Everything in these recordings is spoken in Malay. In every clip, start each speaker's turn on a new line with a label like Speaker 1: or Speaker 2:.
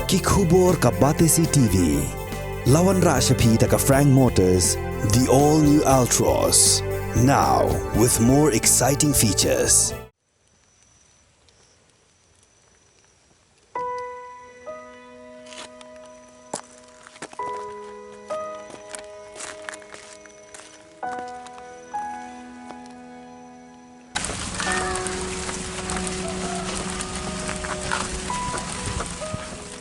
Speaker 1: Kikhubor ka Batesi TV. Lawan Rashapi taka Frank Motors, the all-new Altros. Now, with more exciting features.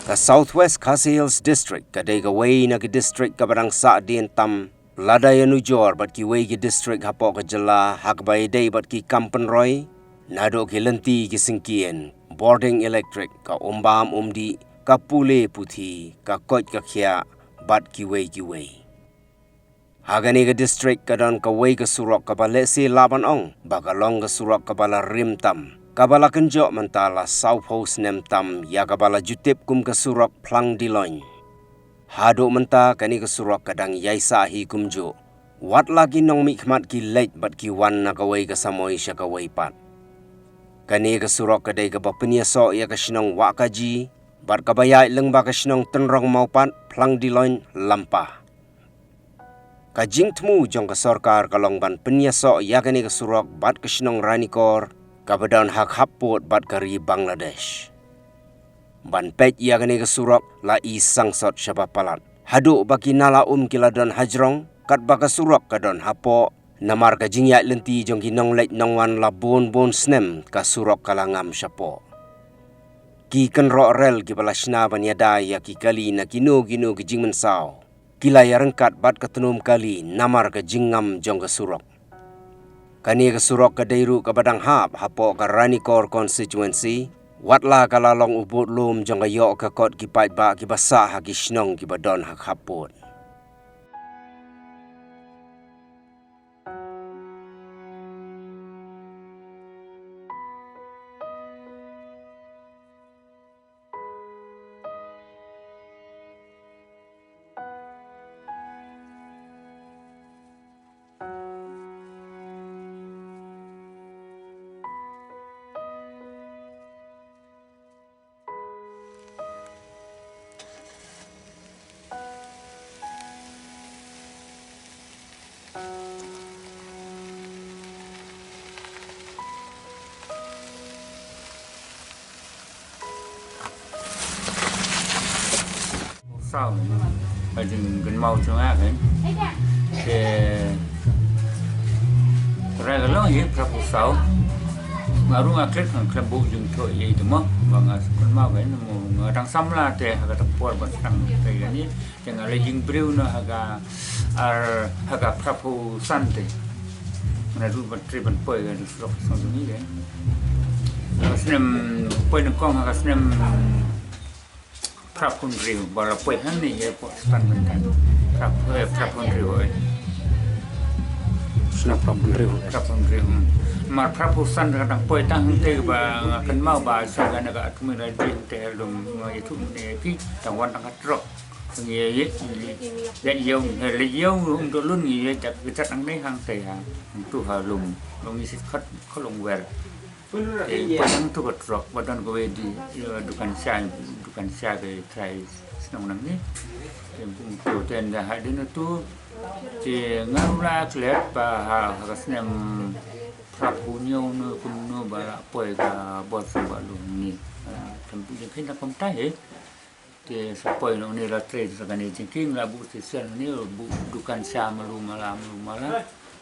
Speaker 2: Ka Southwest Khasi Hills District kadai gawai na ke district ka barang sa dian tam ladai anujor bat ki wei ki district hapo ka jela hak bai dei bat ki Kampenroy nado ki lenti ki singkien boarding electric ka umbam umdi ka pule puthi ka koj ka khia bat ki wei hagani ka district ka don ka wei ka surok ka bale si laban ong bagalong ka surok ka bala rim tam kabala kenjok mentala Southhouse nem tam ya kabala jutip kum kesurok plang diloin. Haduk menta kani kesurok kadang yaisa hi kumjo. Wat lagi nong mikmat ki leit bat ki wan na kawai kesamoi sya kawai pat. Kani kesurok kadai ke bapenia so ya kesinong wakaji bat kabayai leng ba kesinong tenrong maupat plang diloin lampah. Kajing temu jong kesorkar kalong ban penyaso ya kani kesurok bat kesinong ranikor kabadon hak hapot bat kari Bangladesh. Ban pet ia kani kesurok la isang sot syabapalat. Haduk baki nala kiladon hajrong kat baka surok kadon hapo namar ka jingyak lenti jong kinong lek nongwan la bon snem ka surok kalangam syapo. Ki kenro rel ki balasna ban yada ya ki kali na kino ki jing mensau. Kila ya rengkat bat ketenum kali namar ka jingam jong ka surok. Kani kesurok ke dairu ke badang hap hapo ke Ranikor constituency watla kalalong ubut lum jong ayok ke kot ki pait ba ki basah haki shnong ki badon hak hapot.
Speaker 3: Sao ở rừng gần màu cho ngã cái thì ra cái lối hiệp ra cuộc sống mà đúng là kết thằng club bộ rừng thôi vậy đúng không và ngã gần màu cái nó đang xăm là thì cái tập quạt bật thằng cái này chẳng là rừng bêu nó cái prapu san thì nó rút bật tri bật bơi cái được xong rồi như thế xem bơi nó con cái xem Prapun riu, bala poi hani ya po stan mentan. Prapun riu.
Speaker 2: Snap
Speaker 3: Prapun riu. Mar prapu san kadang poi tang te ba kan mau ba sa ga na ga kumi la din te lum itu ne ki tang wan tang trok. Ngi ye yong le yong do lun ngi tak tak ang nei hang te ha. Tu ha lum ni sit khat kholong wer. Padang tu ketrok, badan kowe di dukan saya ke try senang nang ni. Yang kemudian dah ada tu, si ngarula klet ba hakasnem prapunyo no kumno ba poi ka bot balum ni. Tempu yang kena komtai Ti sapoi no ni la trade sa kani thinking la bu station ni bu dukan saya malu malam.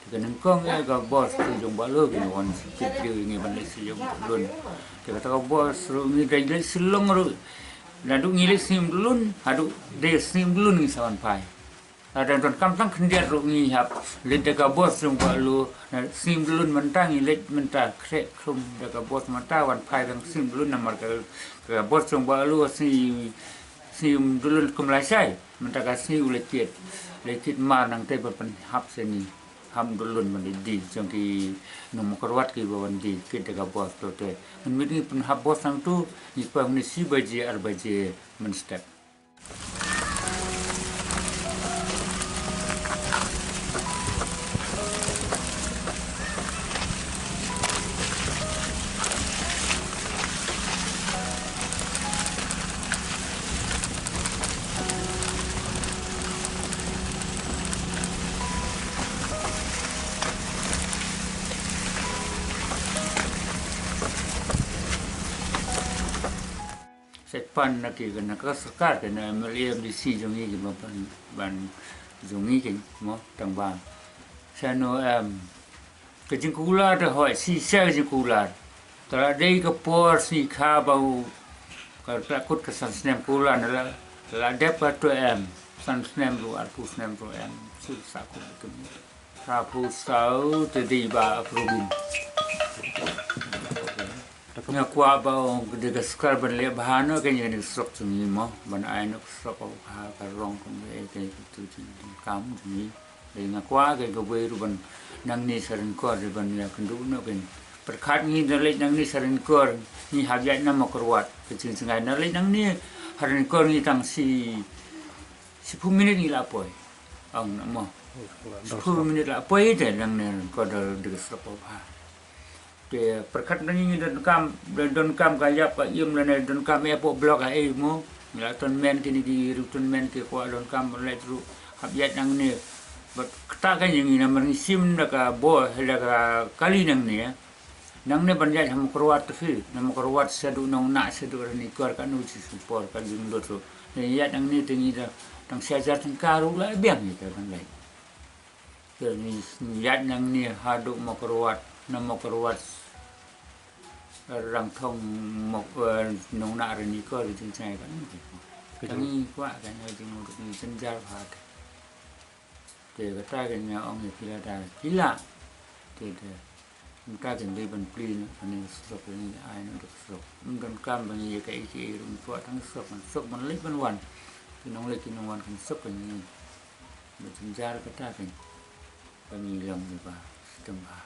Speaker 3: Kenan kong ga bos tu jong balo ki won sikit ngi ban si jong lun ke kata bos ru ngi dai silong ru la du ngi le sim lun hadu de sim lun ngi sawan pai ada don kam tang kendiat ru ngi hap le de ga bos jong balo sim lun mentang ngi le menta kre krum de ga bos mata wan pai dang sim lun namar ga bos jong balo sim lun kum lai sai menta ga si le kit ma nang te ban hap seni ham dulun mandi jong ki nom korwat ki bawandi ki daga bos to te min mi pun hab bos sang tu ni pa ni si baje ar baje men step pan na ki kan ka sekat kan meliam di si jongi ki ban jongi ki mo tang ba sano ke jingkula de hoi si sel jingkula tra dei ka por si kha bau ka prakut ka san snem kula na la depa to san snem ru ar pu snem ru su sa ku ke pra pu sau te di ba probin nga kwa ba de ka skar ban le bahano ke ni sok chumi mo ban ai no sok ha ka rong ko me ke tu kam ni le nga kwa ke go we ru ban nang ni sarin ko ri ban ya kan du no ben perkhat ni de le nang ni sarin ko ni ha ya na mo korwat ke chin singai na le nang ni harin ko ni tang si 10 minit ni la poi ang na mo 10 minit la poi de nang ne ko de sok ha ke perkat ni don kam ka yap ka im la ne don kam e po blok a e mo la ton men ki ni di rutun men ke ko don kam le tru hab yat nang ne bat ta ka ni na man sim na ka bo la ka kali nang ne nang ne ban yat ham korwat fi nam korwat sadu nong na sadu ni kor ka nu si support ka jing do so ne yat nang ne tingi da tang sia jar tang karu la biang ni ka ban lai ke ni yat nang ne hadu mo korwat nam mo korwat rang thong một nông nạ rồi ní cơ thì chân chạy vẫn cái nghi quá cái này thì một cái chân giao phạt để cái trai cái nhà ông này thì là đà chỉ lạ thì người ta thì đi bằng pli nữa anh em sọc cái ai nó được sọc mình cần cam bằng gì cái gì cũng có thằng sọc mình lấy bên hoàn thì nó lấy cái nó hoàn cũng sọc cái gì để chân giao cái trai thì bằng gì lòng thì bà tầm bà